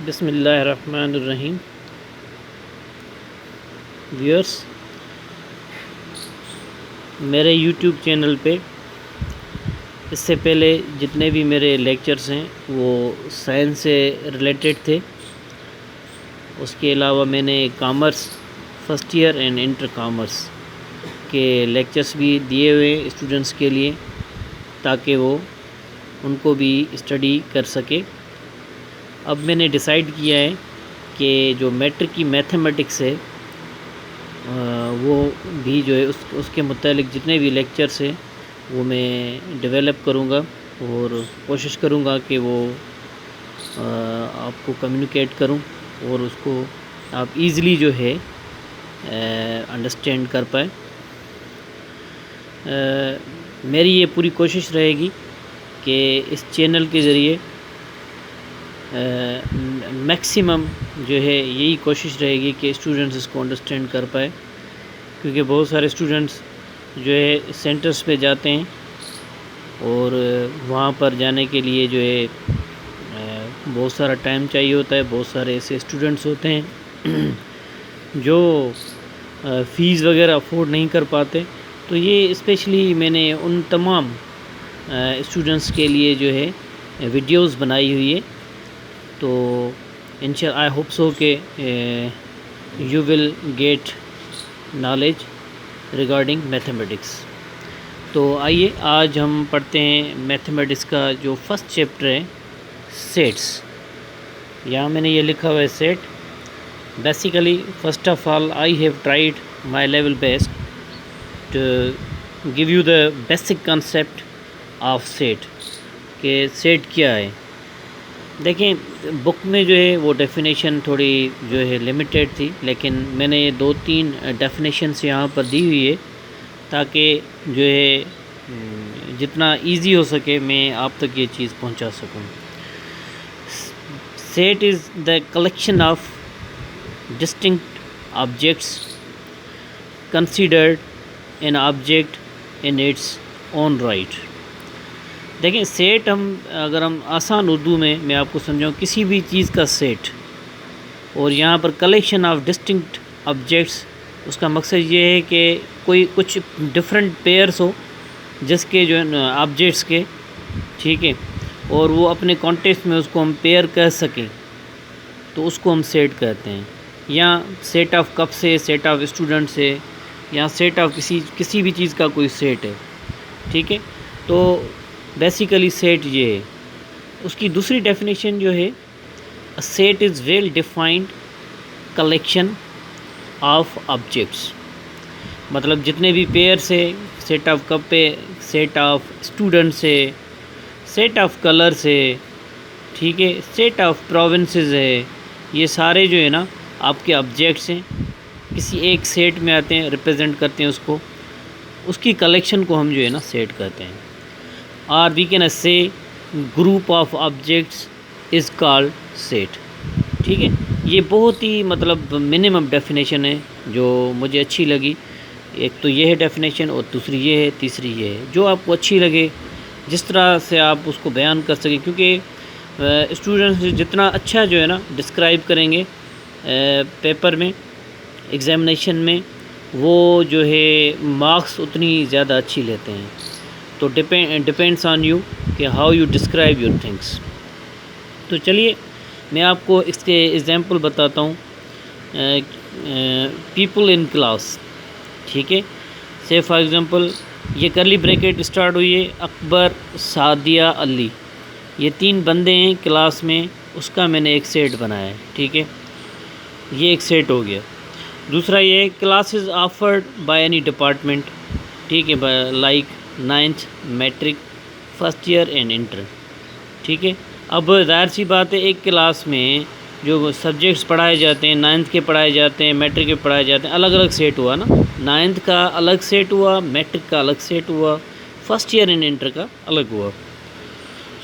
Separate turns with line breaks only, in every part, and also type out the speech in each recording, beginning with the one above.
बिस्मिल्लाहिर्रहमानिर्रहीम। व्यूअर्स, मेरे YouTube channel पे इससे पहले जितने भी मेरे लेक्चर्स हैं वो साइंस से रिलेटेड थे। उसके अलावा मैंने commerce first year and inter commerce के लेक्चर्स भी दिए हुए स्टूडेंट्स के लिए, ताकि वो उनको भी स्टडी कर सके। अब मैंने डिसाइड किया है कि जो मैट्रिक की मैथमेटिक्स है वो भी जो है उसके मुतालिक जितने भी लेक्चर्स हैं वो मैं डेवलप करूँगा और कोशिश करूँगा कि वो आपको कम्युनिकेट करूँ और उसको आप इजीली जो है अंडरस्टैंड कर पाए। मेरी ये पूरी कोशिश रहेगी कि इस चैनल के ज़रिए मैक्सिमम जो है यही कोशिश रहेगी कि स्टूडेंट्स इसको अंडरस्टैंड कर पाए, क्योंकि बहुत सारे स्टूडेंट्स जो है सेंटर्स पे जाते हैं और वहाँ पर जाने के लिए जो है बहुत सारा टाइम चाहिए होता है। बहुत सारे ऐसे स्टूडेंट्स होते हैं जो फ़ीस वगैरह अफोर्ड नहीं कर पाते। तो ये स्पेशली मैंने उन तमाम स्टूडेंट्स के लिए जो है वीडियोस बनाई हुई है। तो इंशाल्लाह आई होप सो कि you will get knowledge regarding mathematics. तो आइए आज हम पढ़ते हैं मैथमेटिक्स का जो फर्स्ट चैप्टर है, सेट्स। यहाँ मैंने ये लिखा हुआ है set. Basically first of all I have tried my level best to give you the basic concept of set कि सेट क्या है। देखें, बुक में जो है वो डेफिनेशन थोड़ी जो है लिमिटेड थी, लेकिन मैंने 2-3 डेफिनेशंस यहाँ पर दी हुई है ताकि जो है जितना इजी हो सके मैं आप तक ये चीज़ पहुँचा सकूँ। Set is the collection of distinct objects considered an object in its own right. देखें, सेट अगर हम आसान उर्दू में मैं आपको समझाऊँ, किसी भी चीज़ का सेट, और यहाँ पर कलेक्शन ऑफ डिस्टिंक्ट ऑब्जेक्ट्स, उसका मकसद ये है कि कुछ डिफरेंट पेयर्स हो जिसके जो है ऑब्जेक्ट्स के, ठीक है, और वो अपने कॉन्टेक्स्ट में उसको हम पेयर कह सकें, तो उसको हम सेट कहते हैं। या सेट ऑफ कप से, सेट ऑफ स्टूडेंट से, या सेट ऑफ किसी भी चीज़ का कोई सेट है, ठीक है। तो बेसिकली सेट ये है। उसकी दूसरी डेफिनेशन जो है, a set is well defined collection of objects. मतलब जितने भी पेयर से, सेट ऑफ कप पे, सेट ऑफ स्टूडेंट से, सेट ऑफ कलर से, ठीक है, सेट ऑफ प्रोविंसेस है, ये सारे जो है ना आपके ऑब्जेक्ट्स हैं, किसी एक सेट में आते हैं, रिप्रेजेंट करते हैं उसको, उसकी कलेक्शन को हम जो है ना सेट कहते हैं। और we can say group of objects is called set, ठीक है। ये बहुत ही मतलब मिनिमम डेफिनेशन है जो मुझे अच्छी लगी। एक तो ये है डेफिनेशन, और दूसरी ये है, तीसरी ये है, जो आपको अच्छी लगे, जिस तरह से आप उसको बयान कर सकें, क्योंकि स्टूडेंट्स जितना अच्छा जो है ना डिस्क्राइब करेंगे पेपर में, एग्ज़ामिनेशन में, वो जो है मार्क्स उतनी ज़्यादा अच्छी लेते हैं। तो डिपेंड्स ऑन यू कि how you describe your things. तो चलिए मैं आपको इसके एग्जांपल बताता हूँ। पीपल इन क्लास, ठीक है। से फॉर एग्ज़ाम्पल ये करली ब्रैकेट स्टार्ट हुई है, अकबर, सादिया, अली, ये 3 बंदे हैं क्लास में, उसका मैंने एक सेट बनाया है, ठीक है। ये एक सेट हो गया। दूसरा ये है, classes offered by any department, ठीक है, like 9th matric, first year and inter, ठीक है। अब ज़ाहिर सी बात है, एक क्लास में जो सब्जेक्ट्स पढ़ाए जाते हैं, 9th के पढ़ाए जाते हैं, मैट्रिक के पढ़ाए जाते हैं, अलग अलग सेट हुआ ना। 9th का अलग सेट हुआ, मैट्रिक का अलग सेट हुआ, फर्स्ट ईयर एंड इंटर का अलग हुआ।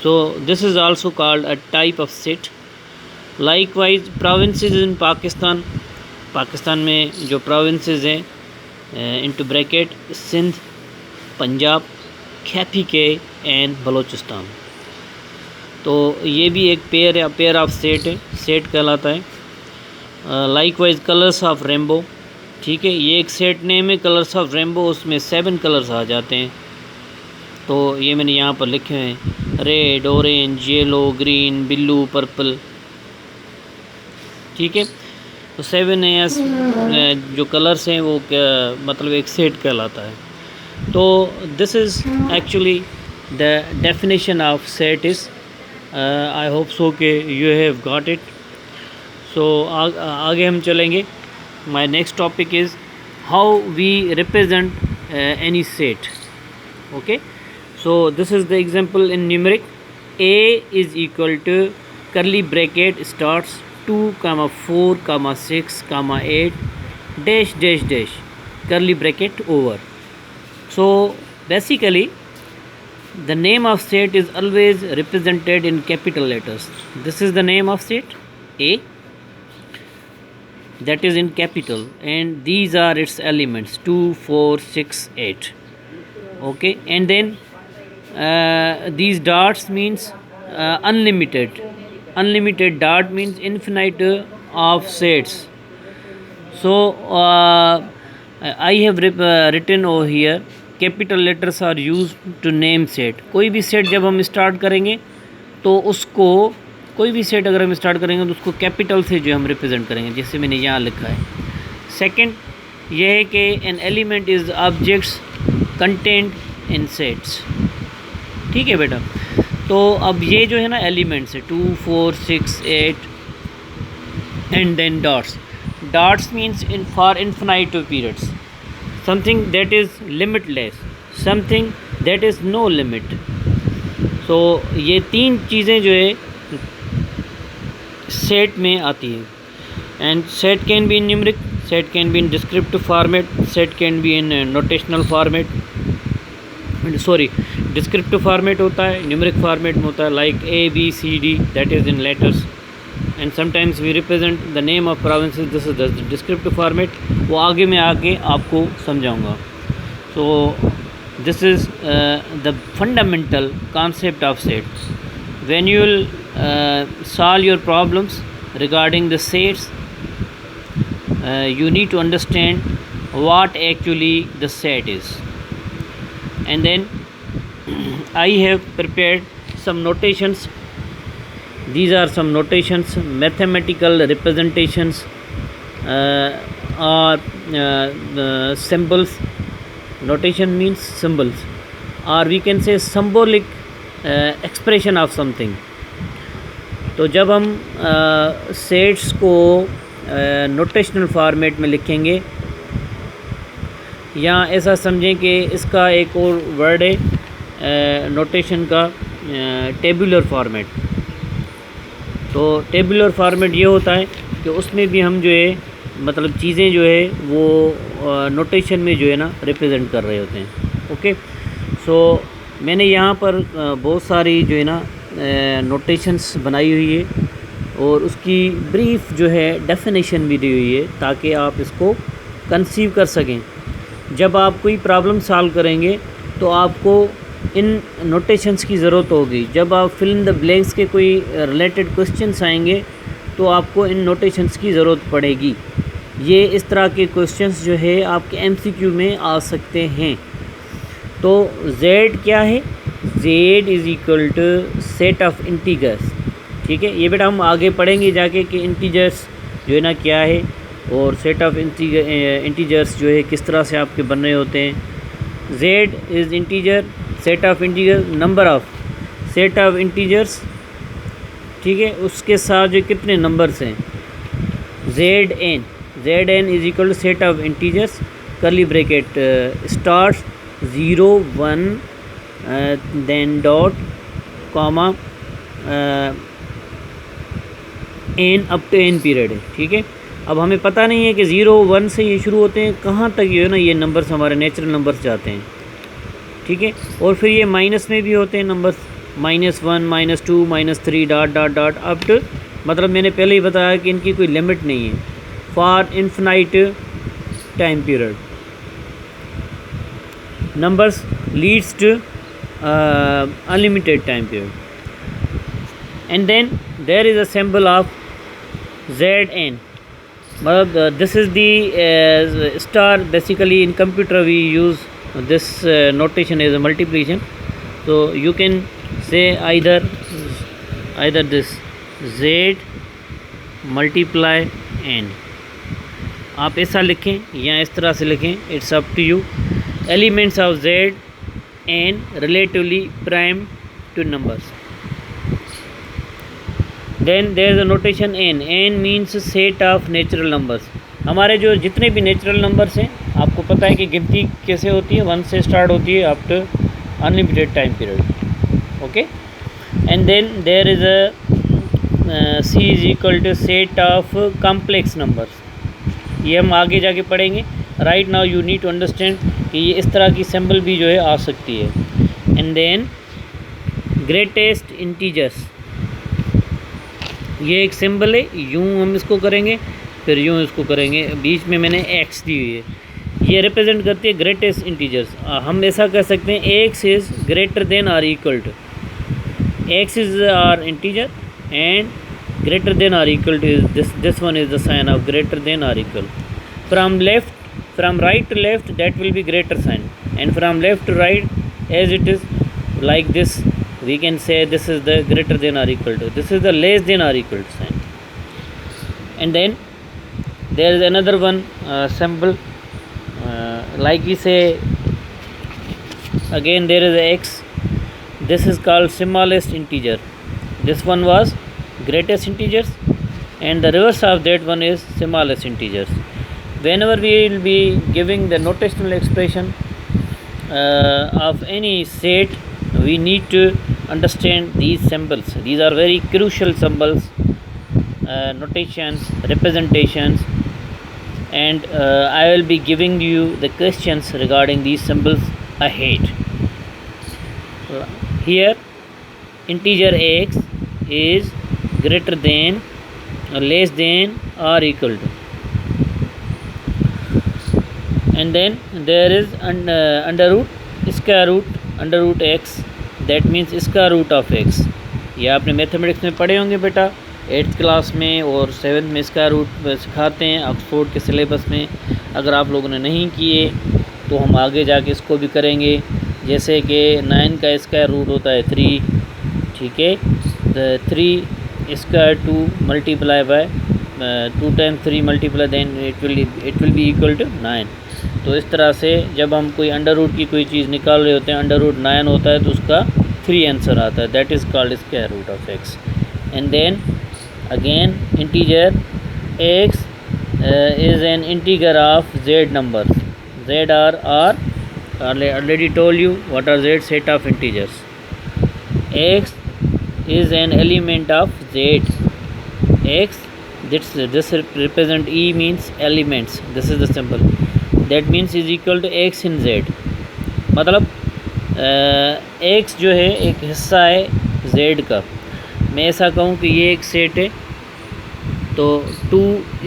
So this is also called a type of set. Likewise provinces in Pakistan, Pakistan में जो प्रोविंसेस हैं into bracket Sindh, Punjab, KPK and Balochistan. तो ये भी एक पेयर ऑफ सेट है, सेट कहलाता है। लाइकवाइज कलर्स ऑफ रेनबो, ठीक है, ये एक सेट नेम है कलर्स ऑफ रेनबो, उसमें 7 कलर्स आ जाते हैं। तो ये मैंने यहाँ पर लिखे हैं, red, orange, yellow, green, blue, purple, ठीक है। तो 7 एस जो कलर्स हैं वो मतलब एक सेट कहलाता है। तो this is actually the definition of set is, I hope so कि you have got it. So आगे हम चलेंगे। My next topic is how we represent any set. Okay, so this is the example in numeric. A is equal to curly bracket starts 2, 4, 6, 8 dash dash dash curly bracket over. So basically the name of set is always represented in capital letters. This is the name of set A, that is in capital, and these are its elements 2, 4, 6, 8. Okay, and then these dots means unlimited dot means infinite of sets. So I have written over here, capital letters are used to name set. कोई भी set जब हम start करेंगे तो उसको, कोई भी set अगर हम स्टार्ट करेंगे तो उसको कैपिटल से जो हम रिप्रेजेंट करेंगे, जैसे मैंने यहाँ लिखा है। सेकंड ये है कि an element is objects content in sets, ठीक है बेटा। तो अब ये जो है ना एलिमेंट्स है 2, 4, 6, 8 and then dots. Dots means in for infinite periods, something that is limitless, something that is no limit. तो ये 3 चीज़ें जो है सेट में आती है। And set can be in numeric, set can be in descriptive format, set can be in notational format, sorry descriptive format होता है, न्यूमेरिक फॉर्मेट में होता है, like ABCD, that is in letters, and sometimes we represent the name of provinces, this is the descriptive format. वो आगे मैं आके आपको समझाऊंगा। So this is the fundamental concept of sets. When you will solve your problems regarding the sets, you need to understand what actually the set is. And then I have prepared some notations. These are some notations, mathematical representations or symbols. Notation means symbols, or we can say symbolic expression of something. तो जब हम sets को notional format में लिखेंगे, या ऐसा समझें कि इसका एक और वर्ड है नोटेशन का, टेबुलर फॉर्मेट। तो टेबुलर फॉर्मेट ये होता है कि उसमें भी हम जो है मतलब चीज़ें जो है वो नोटेशन में जो है ना रिप्रेजेंट कर रहे होते हैं। ओके, सो मैंने यहाँ पर बहुत सारी जो है ना नोटेशंस बनाई हुई है, और उसकी ब्रीफ जो है डेफिनेशन भी दी हुई है, ताकि आप इसको कंसीव कर सकें। जब आप कोई प्रॉब्लम सॉल्व करेंगे तो आपको इन नोटेशंस की ज़रूरत होगी। जब आप फिल इन द ब्लैंक्स के कोई रिलेटेड क्वेश्चंस आएंगे तो आपको इन नोटेशंस की ज़रूरत पड़ेगी। ये इस तरह के क्वेश्चंस जो है आपके MCQ में आ सकते हैं। तो Z क्या है? Z is equal to set of integers. ठीक है, ये बेटा हम आगे पढ़ेंगे जाके कि इंटीजर्स जो है ना क्या है, और सेट ऑफ इंटीजर्स जो है किस तरह से आपके बन रहे होते हैं। Z is integer, set of integer, number of set of integers, ठीक है, उसके साथ जो कितने नंबर्स हैं Zn is equal to set of integers, curly bracket start 0 1 then dot comma n up to n period है। ठीक है, अब हमें पता नहीं है कि 0 1 से ये शुरू होते हैं, कहाँ तक ये है ना ये नंबर्स हमारे नेचुरल नंबर्स जाते हैं। ठीक है, और फिर ये माइनस में भी होते हैं numbers, -1 -2 -3 dot dot dot up to, मतलब मैंने पहले ही बताया कि इनकी कोई लिमिट नहीं है, for infinite time period. Numbers leads to unlimited time period. and then there is a symbol of Zn. This is the star. Basically in computer we use this notation as a multiplication, so you can say either this Z multiply n, आप ऐसा लिखें या इस तरह से लिखें, it's up to you. Elements of Z n relatively prime to numbers. Then there is a notation n. n means set of natural numbers. हमारे जो जितने भी नेचुरल नंबर्स हैं, आपको पता है कि गिनती कैसे होती है, 1 से स्टार्ट होती है up to unlimited time period. Okay, and then there is a c is equal to set of complex numbers. ये हम आगे जाके पढ़ेंगे. Right now you need to understand कि ये इस तरह की सिंबल भी जो है आ सकती है. एंड देन ग्रेटेस्ट इंटीजर्स, ये एक सिंबल है. यूँ हम इसको करेंगे, फिर यूँ इसको करेंगे, बीच में मैंने x दी हुई है. ये रिप्रेजेंट करती है ग्रेटेस्ट इंटीजर्स. हम ऐसा कह सकते हैं x is greater than or equal to, x is or integer and greater than or equal to is this one is the sign of greater than or equal. From right to left, that will be greater sign, and from left to right, as it is like this, we can say this is the greater than or equal to, this is the less than or equal to sign. And then there is another one symbol, like we say again there is a x. This is called smallest integer. This one was greatest integers, and the reverse of that one is smallest integers. Whenever we will be giving the notational expression of any set, we need to understand these symbols. These are very crucial symbols, notations, representations, and I will be giving you the questions regarding these symbols ahead. Here integer x is greater than or less than or equal to, and then there is under root, square root, under root x, that means square root of x. ये आपने mathematics में पढ़े होंगे बेटा, 8th class में और 7th में square root सिखाते हैं ऑक्सफोर्ड के सिलेबस में. अगर आप लोगों ने नहीं किए तो हम आगे जाके इसको भी करेंगे. जैसे कि 9 का स्क्वायर रूट होता है 3, ठीक है, the 3 square 2 multiply by 2 times 3 multiply, then it will be equal to 9. तो इस तरह से जब हम कोई अंडर रूट की कोई चीज़ निकाल रहे होते हैं, अंडर रूट 9 होता है तो उसका 3 आंसर आता है, that is called square root of x. And then again integer x is an integer of z numbers. Z are already told you what are z, set of integers. X is an element of z. X, this represent E means elements. This is the symbol. That means is equal to x in z. मतलब x जो है एक हिस्सा है z का. मैं ऐसा कहूँ कि ये एक सेट है, तो 2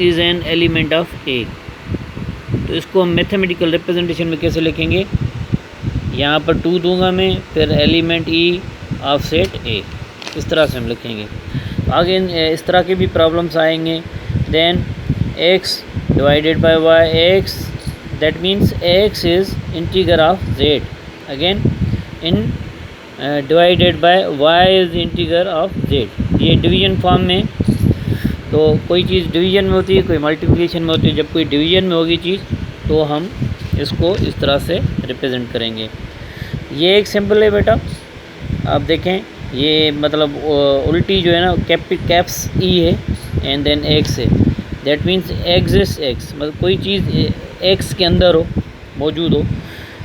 is an element of a. तो इसको हम मैथमेटिकल रिप्रेजेंटेशन में कैसे लिखेंगे, यहाँ पर 2 दूंगा मैं, फिर element e of set a, इस तरह से हम लिखेंगे. आगे इस तरह के भी प्रॉब्लम्स आएंगे. Then x divided by y, x that means x is integer of z. Again in divided by y is integer of z. ये डिवीजन फॉर्म में, तो कोई चीज़ डिवीजन में होती है, कोई मल्टीप्लिकेशन में होती है. जब कोई डिवीजन में होगी चीज़ तो हम इसको इस तरह से रिप्रेजेंट करेंगे. ये एक सिंबल है बेटा, आप देखें, ये मतलब उल्टी जो है ना, कैप्स ई है एंड देन एक्स है. दैट मीन्स एग्जिस्ट एक्स, मतलब कोई चीज़ एक्स के अंदर हो, मौजूद हो.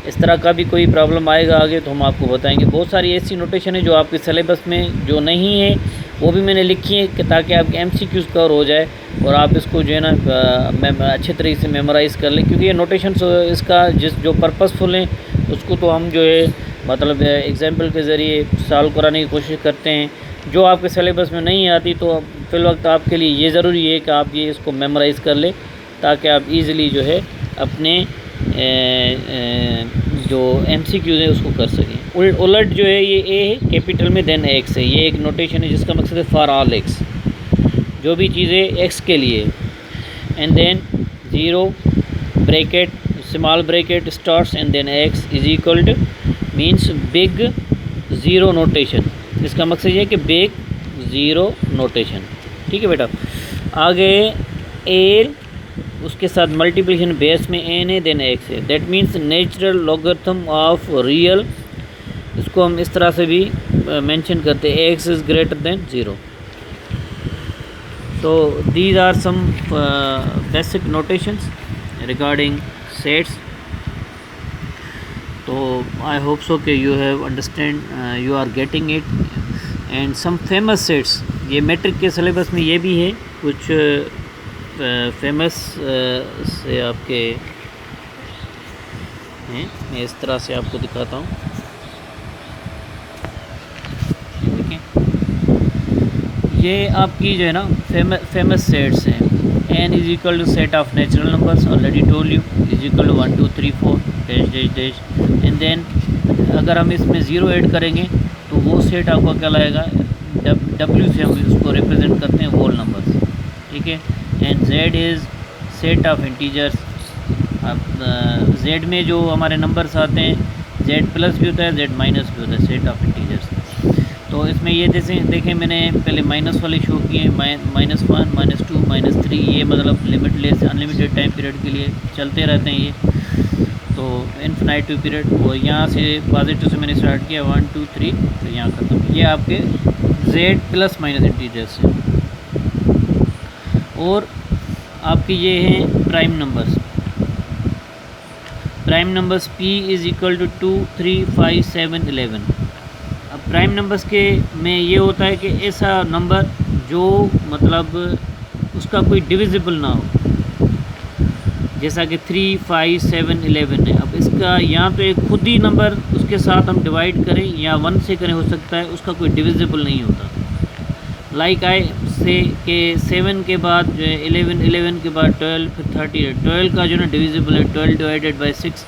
इस तरह का भी कोई प्रॉब्लम आएगा आगे तो हम आपको बताएंगे. बहुत सारी ऐसी नोटेशन है जो आपके सिलेबस में जो नहीं है वो भी मैंने लिखी है कि ताकि आपके MCQs कवर हो जाए और आप इसको जो है ना अच्छे तरीके से मेमोराइज़ कर लें. क्योंकि ये नोटेशन इसका जो पर्पसफुल है उसको तो हम जो है मतलब एग्जाम्पल के ज़रिए सॉल्व कराने की कोशिश करते हैं. जो आपके सिलेबस में नहीं आती तो फिल वक्त आपके लिए ये ज़रूरी है कि आप ये इसको मेमोराइज़ कर लें ताकि आप ईज़िली जो है अपने जो MCQs है उसको कर सकें. उलट जो है ये ए है कैपिटल में देन एक्स है। ये एक नोटेशन है जिसका मकसद है फॉर ऑल एक्स, जो भी चीज़ें एक्स के लिए। And then 0 bracket small bracket stars and then X is equal to means big zero notation. इसका मकसद ये है कि बिग ज़ीरो नोटेशन। ठीक है बेटा। आगे ए उसके साथ मल्टीप्लिकेशन बेस में एन है देन एक्स है, that means natural logarithm of real. इसको हम इस तरह से भी मेंशन करते हैं, एक्स इज़ ग्रेटर देन 0। तो these are some basic notations regarding sets. तो आई होप सो कि you have understand, you are getting it. And some famous sets, ये मैट्रिक के सिलेबस में ये भी है कुछ फेमस से आपके हैं। मैं इस तरह से आपको दिखाता हूँ। ठीक है, ये आपकी जो है ना फेमस सेट्स हैं। N is equal to set of natural numbers, already told you, is equal to 1 2 3 4 dash dash dash. And then अगर हम इसमें ज़ीरो ऐड करेंगे तो वो सेट आपका कहलाएगा, डब्ल्यू से हम उसको रिप्रेजेंट करते हैं होल नंबर्स। ठीक है। And Z is set of integers. अब जेड में जो हमारे नंबर्स आते हैं, जेड प्लस भी होता है, जेड माइनस भी होता है, सेट ऑफ इंटीजर्स। तो इसमें ये जैसे देखें, मैंने पहले माइनस वाले शो किए, -1 -2 -3, ये मतलब लिमिटलेस अनलिमिटेड टाइम पीरियड के लिए चलते रहते हैं ये। तो इन्फिनाइट पीरियड, वो यहाँ से पॉजिटिव से मैंने स्टार्ट किया 1 2 3, तो यहाँ खत्म। ये आपके जेड प्लस माइनस इंटीजर्स हैं। और आपके ये हैं prime numbers. Prime numbers p is equal to 2 3 5 7 11। अब प्राइम नंबर्स के में ये होता है कि ऐसा नंबर जो मतलब उसका कोई डिविजिबल ना हो, जैसा कि 3 5 7 11 है। अब इसका या तो एक खुद ही नंबर उसके साथ हम डिवाइड करें या 1 से करें, हो सकता है उसका कोई डिविजिबल नहीं होता। लाइक आई से के 7 के बाद जो है 11, 11 के बाद 12, फिर 30 है। 12 का जो ना डिविजिबल है 12 डिवाइडेड बाई 6,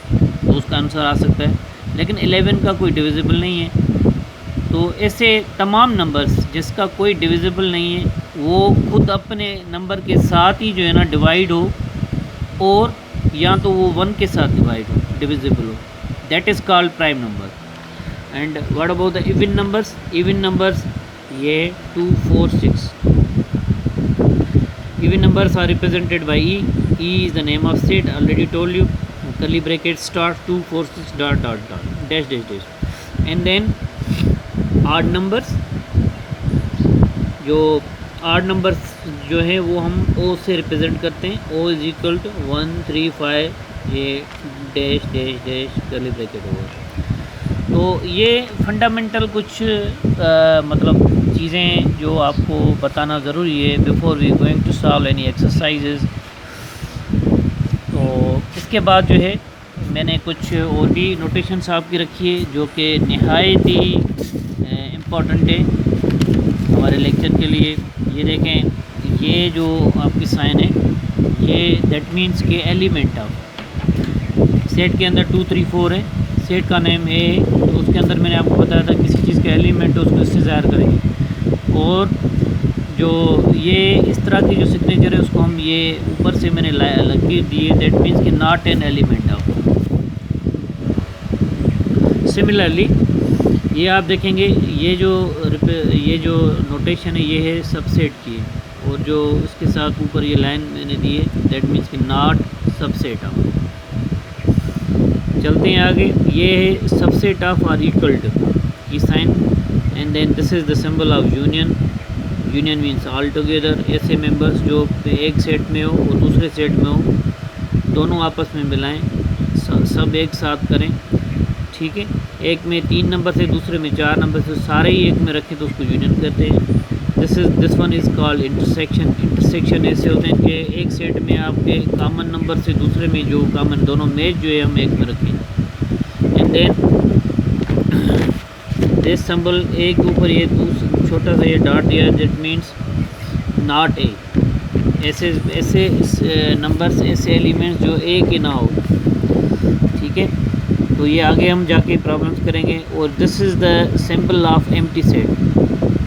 तो उसका आंसर आ सकता है। लेकिन 11 का कोई डिविजिबल नहीं है। तो ऐसे तमाम नंबर्स जिसका कोई डिविजिबल नहीं है, वो खुद अपने नंबर के साथ ही जो है ना डिवाइड हो, और या तो वो 1 के साथ डिवाइड हो, डिविजिबल हो, that is called prime number. And what about the even numbers? Even numbers ये 2 4 6। Even numbers are represented by E. E is the name of set, already told you. Curly bracket start 2 4 6 dot dot dot dash dash dash. And then odd numbers, जो odd numbers जो है वो हम ओ से represent करते हैं। ओ is equal to 1 3 5, ये dash dash dash curly bracket होगा। तो ये फंडामेंटल कुछ मतलब चीज़ें जो आपको बताना ज़रूरी है before we going to solve any exercises. तो इसके बाद जो है मैंने कुछ और भी नोटेशंस आपकी रखी है जो कि नहायत ही इम्पॉर्टेंट है हमारे लेक्चर के लिए। ये देखें, ये जो आपकी साइन है, ये दैट मीन्स के एलिमेंट ऑफ सेट के अंदर 2 3 4 है। सेट का नेम ए है, तो उसके अंदर मैंने आपको बताया था किसी चीज़ का एलिमेंट है उसको इससे ज़ाहिर करेंगे। और जो ये इस तरह की जो सिग्नेचर है उसको हम ये ऊपर से मैंने लगी दी है, दैट मीन्स कि not an element of. Similarly ये आप देखेंगे, ये जो नोटेशन है ये है सबसेट की, और जो इसके साथ ऊपर ये लाइन मैंने दी है दैट मीन्स कि नॉट सबसेट ऑफ। चलते हैं आगे। ये है subset of or equal to की sign, and then this is the symbol of union. Union means all together, ऐसे मेंबर्स जो एक सेट में हो और दूसरे सेट में हो, दोनों आपस में मिलाएं, सब एक साथ करें। ठीक है, एक में 3 नंबर से, दूसरे में 4 नंबर से, सारे ही एक में रखें तो उसको यूनियन कहते हैं। This one is called intersection. Intersection ऐसे होते हैं कि एक सेट में आपके कॉमन नंबर से दूसरे में जो कॉमन दोनों मैच जो है हम एक में रखें। एंड देन दिस सिंबल, एक के ऊपर ये छोटा सा ये डॉट दिया है, दैट मीन्स नॉट ए। ऐसे नंबर्स, ऐसे एलिमेंट्स जो ए के ना हो। ठीक है, तो ये आगे हम जाके प्रॉब्लम्स करेंगे। और this is the symbol of empty set.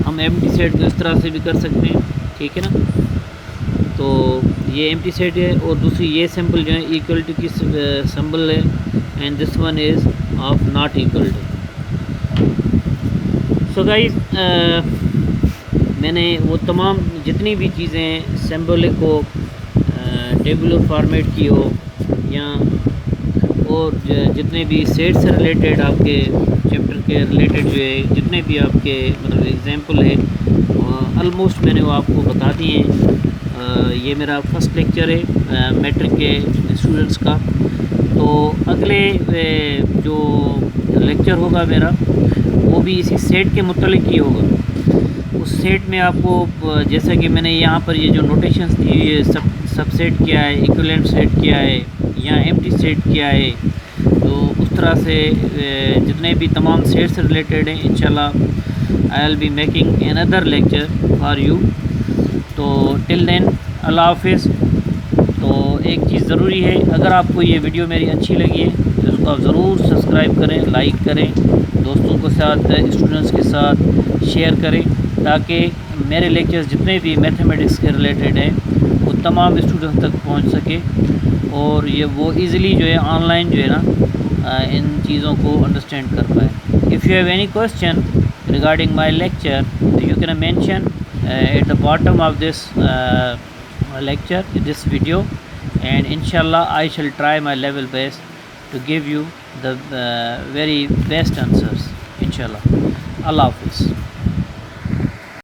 हम एम्प्टी सेट को इस तरह से भी कर सकते हैं, ठीक है ना। तो ये एम्प्टी सेट है, और दूसरी ये सिंबल जो है इक्वल टू की सिंबल है, and this one is of not equal to. So guys, मैंने वो तमाम जितनी भी चीज़ें सिंबलिक हो, टेबुलर फॉर्मेट की हो, या और जितने भी सेट से रिलेटेड आपके चैप्टर के रिलेटेड जो है जितने भी आपके मतलब एग्जांपल है, ऑलमोस्ट मैंने वो आपको बता दिए हैं। ये मेरा फर्स्ट लेक्चर है मैट्रिक के स्टूडेंट्स का। तो अगले जो लेक्चर होगा मेरा, वो भी इसी सेट के मुतल्लिक़ ही होगा। उस सेट में आपको जैसा कि मैंने यहाँ पर ये जो नोटेशंस दी, ये सबसेट क्या है, इक्विवेलेंट सेट क्या है, या एम्प्टी सेट क्या है, तो उस तरह से जितने भी तमाम सेट से रिलेटेड हैं, इंशाल्लाह I will be making another lecture for you. तो टिल देन, अल्लाह हाफिज़। तो एक चीज़ ज़रूरी है, अगर आपको ये वीडियो मेरी अच्छी लगी है तो इसको आप ज़रूर सब्सक्राइब करें, लाइक करें, दोस्तों के साथ, स्टूडेंट्स के साथ शेयर करें, ताकि मेरे लेक्चर्स जितने भी मैथमेटिक्स के रिलेटेड हैं वो तमाम स्टूडेंट्स तक पहुंच सके, और ये वो इजीली जो है ऑनलाइन जो है ना इन चीज़ों को अंडरस्टैंड कर पाए। If you have any question regarding my lecture, you can mention at the bottom of this lecture, this video, and inshallah I shall try my level best to give you the very best answers, inshallah. Allah Hafiz.